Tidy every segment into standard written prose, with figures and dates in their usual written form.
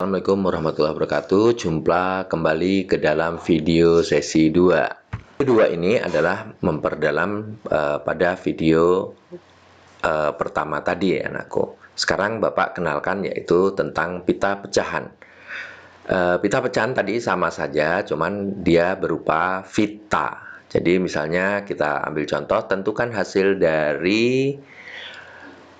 Assalamualaikum warahmatullahi wabarakatuh. Jumpa kembali ke dalam video sesi 2. Video 2 ini adalah memperdalam pada video pertama tadi ya anakku. Sekarang Bapak kenalkan yaitu tentang pita pecahan. Pita pecahan tadi sama saja, cuman dia berupa pita. Jadi misalnya kita ambil contoh, tentukan hasil dari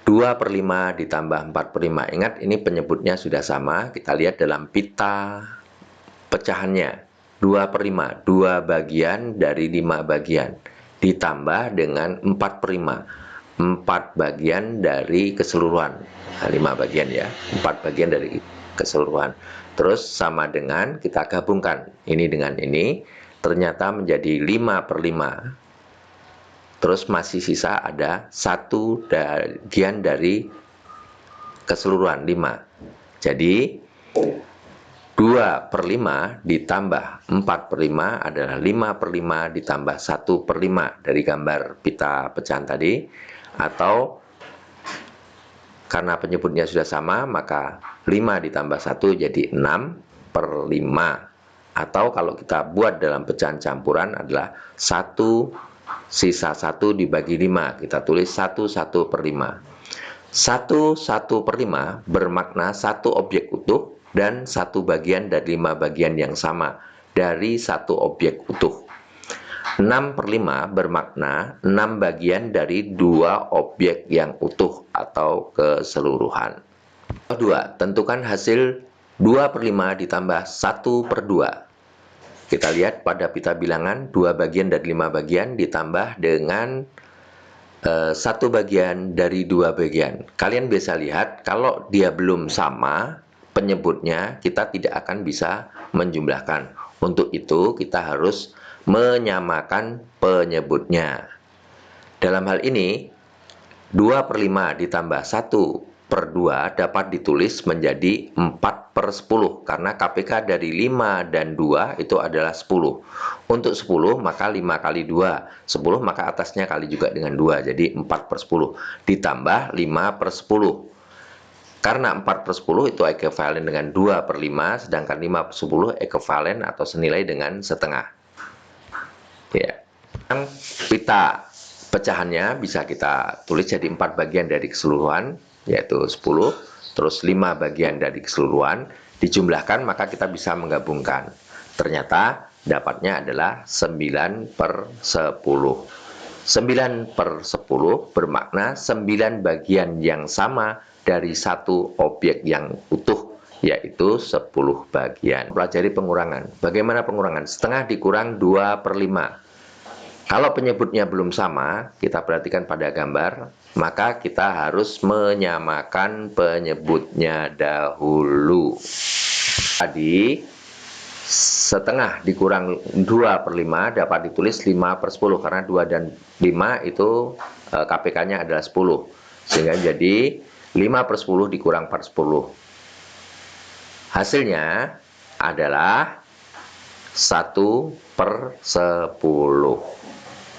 2/5 ditambah 4/5. Ingat, ini penyebutnya sudah sama. Kita lihat dalam pita pecahannya. 2/5, 2 bagian dari 5 bagian. Ditambah dengan 4/5, 4 bagian dari keseluruhan. Nah, 5 bagian ya, 4 bagian dari keseluruhan. Terus sama dengan kita gabungkan ini dengan ini, ternyata menjadi 5/5. Terus masih sisa ada 1 bagian dari keseluruhan 5. Jadi 2/5 ditambah 4/5 adalah 5/5 ditambah 1/5 dari gambar pita pecahan tadi. Atau karena penyebutnya sudah sama, maka 5 ditambah 1 jadi 6/5. Atau kalau kita buat dalam pecahan campuran adalah 1 sisa 1 dibagi 5, kita tulis 1/5. 1/5 bermakna 1 objek utuh dan 1 bagian dari 5 bagian yang sama dari 1 objek utuh. 6/5 bermakna 6 bagian dari 2 objek yang utuh atau keseluruhan. 2. Tentukan hasil 2/5 ditambah 1/2. Kita lihat pada pita bilangan 2 bagian dari 5 bagian ditambah dengan 1 bagian dari 2 bagian. Kalian bisa lihat kalau dia belum sama penyebutnya, kita tidak akan bisa menjumlahkan. Untuk itu kita harus menyamakan penyebutnya. Dalam hal ini 2/5 ditambah 1/2 dapat ditulis menjadi 4/10 karena KPK dari 5 dan 2 itu adalah 10. Untuk 10 maka 5 kali 2, 10 maka atasnya kali juga dengan 2, jadi 4/10 ditambah 5/10. Karena 4/10 itu ekuivalen dengan 2/5, sedangkan 5/10 ekuivalen atau senilai dengan setengah. Ya. Pita pecahannya bisa kita tulis jadi 4 bagian dari keseluruhan, yaitu 10, terus 5 bagian dari keseluruhan, dijumlahkan maka kita bisa menggabungkan. Ternyata dapatnya adalah 9/10. 9/10 bermakna 9 bagian yang sama dari 1 objek yang utuh, yaitu 10 bagian. Pelajari pengurangan. Bagaimana pengurangan? Setengah dikurang 2/5. Kalau penyebutnya belum sama, kita perhatikan pada gambar, maka kita harus menyamakan penyebutnya dahulu. Tadi, setengah dikurang 2/5 dapat ditulis 5/10, karena 2 dan 5 itu KPK-nya adalah 10. Sehingga jadi 5/10 dikurang 4/10. Hasilnya adalah 1/10.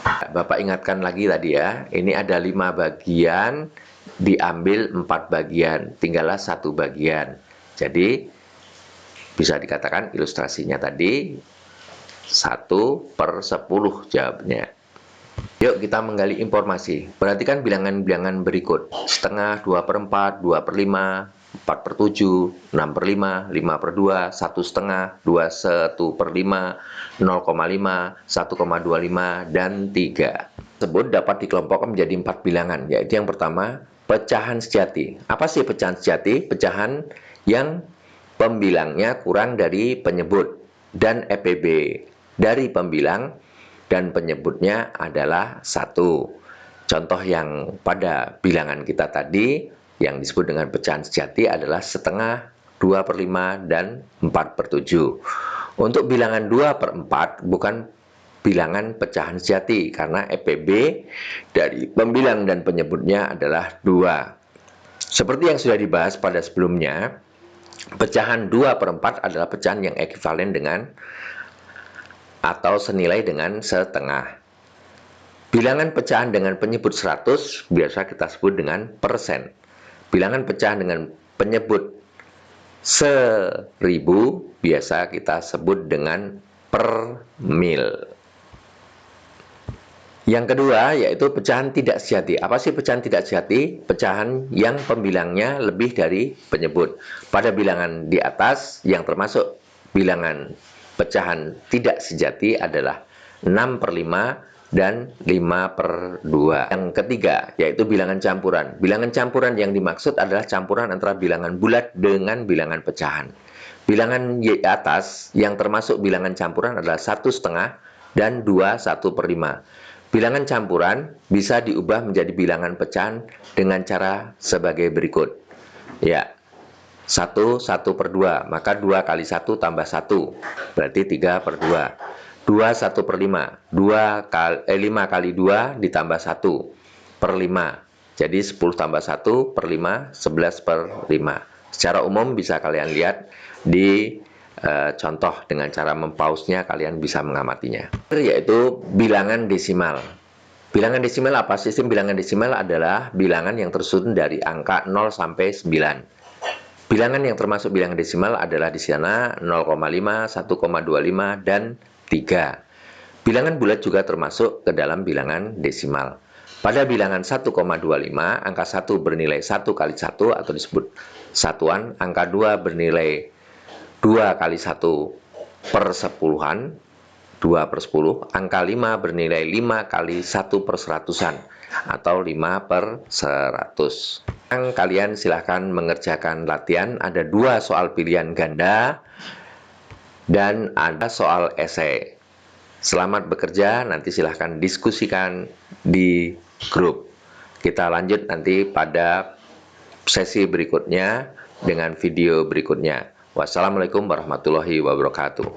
Bapak ingatkan lagi tadi ya, ini ada 5 bagian, diambil 4 bagian, tinggallah 1 bagian. Jadi, bisa dikatakan ilustrasinya tadi, 1/10 jawabnya. Yuk kita menggali informasi. Perhatikan bilangan-bilangan berikut. Setengah, 2/4, 2/5, 4/7, 6/5, 5/2, 1/2, 1/5, 0,5, 1,25, dan 3. Tersebut dapat dikelompokkan menjadi 4 bilangan, yaitu yang pertama, pecahan sejati. Apa sih pecahan sejati? Pecahan yang pembilangnya kurang dari penyebut dan EPB dari pembilang dan penyebutnya adalah 1. Contoh yang pada bilangan kita tadi yang disebut dengan pecahan sejati adalah setengah, 2/5, dan 4/7. Untuk bilangan 2/4 bukan bilangan pecahan sejati karena EPB dari pembilang dan penyebutnya adalah 2. Seperti yang sudah dibahas pada sebelumnya, pecahan 2/4 adalah pecahan yang ekuivalen dengan atau senilai dengan setengah. Bilangan pecahan dengan penyebut 100 biasa kita sebut dengan persen. Bilangan pecahan dengan penyebut 1000 biasa kita sebut dengan per mil. Yang kedua yaitu pecahan tidak sejati. Apa sih pecahan tidak sejati? Pecahan yang pembilangnya lebih dari penyebut. Pada bilangan di atas yang termasuk bilangan pecahan tidak sejati adalah 6/5 dan 5/2. Yang ketiga yaitu bilangan campuran. Bilangan campuran yang dimaksud adalah campuran antara bilangan bulat dengan bilangan pecahan. Bilangan di atas yang termasuk bilangan campuran adalah 1/2 dan 2 1/5. Bilangan campuran bisa diubah menjadi bilangan pecahan dengan cara sebagai berikut. Ya, 1 1/2, maka 2 kali 1 tambah 1, berarti 3/2. 2 1/5, 5 kali 2 ditambah 1/5. Jadi 10 tambah 1/5, 11/5. Secara umum bisa kalian lihat di contoh dengan cara mempausnya, kalian bisa mengamatinya. Yaitu bilangan desimal. Bilangan desimal apa? Sistem bilangan desimal adalah bilangan yang tersusun dari angka 0 sampai 9. Bilangan yang termasuk bilangan desimal adalah di sana 0,5, 1,25, dan 3. Bilangan bulat juga termasuk ke dalam bilangan desimal. Pada bilangan 1,25, angka 1 bernilai 1 kali 1 atau disebut satuan, angka 2 bernilai 2 kali 1 per sepuluhan, 2/10, angka 5 bernilai 5 kali 1/100-an atau 5/100. Kalian silahkan mengerjakan latihan, ada 2 soal pilihan ganda dan ada soal esai. Selamat bekerja, nanti silahkan diskusikan di grup. Kita lanjut nanti pada sesi berikutnya dengan video berikutnya. Wassalamualaikum warahmatullahi wabarakatuh.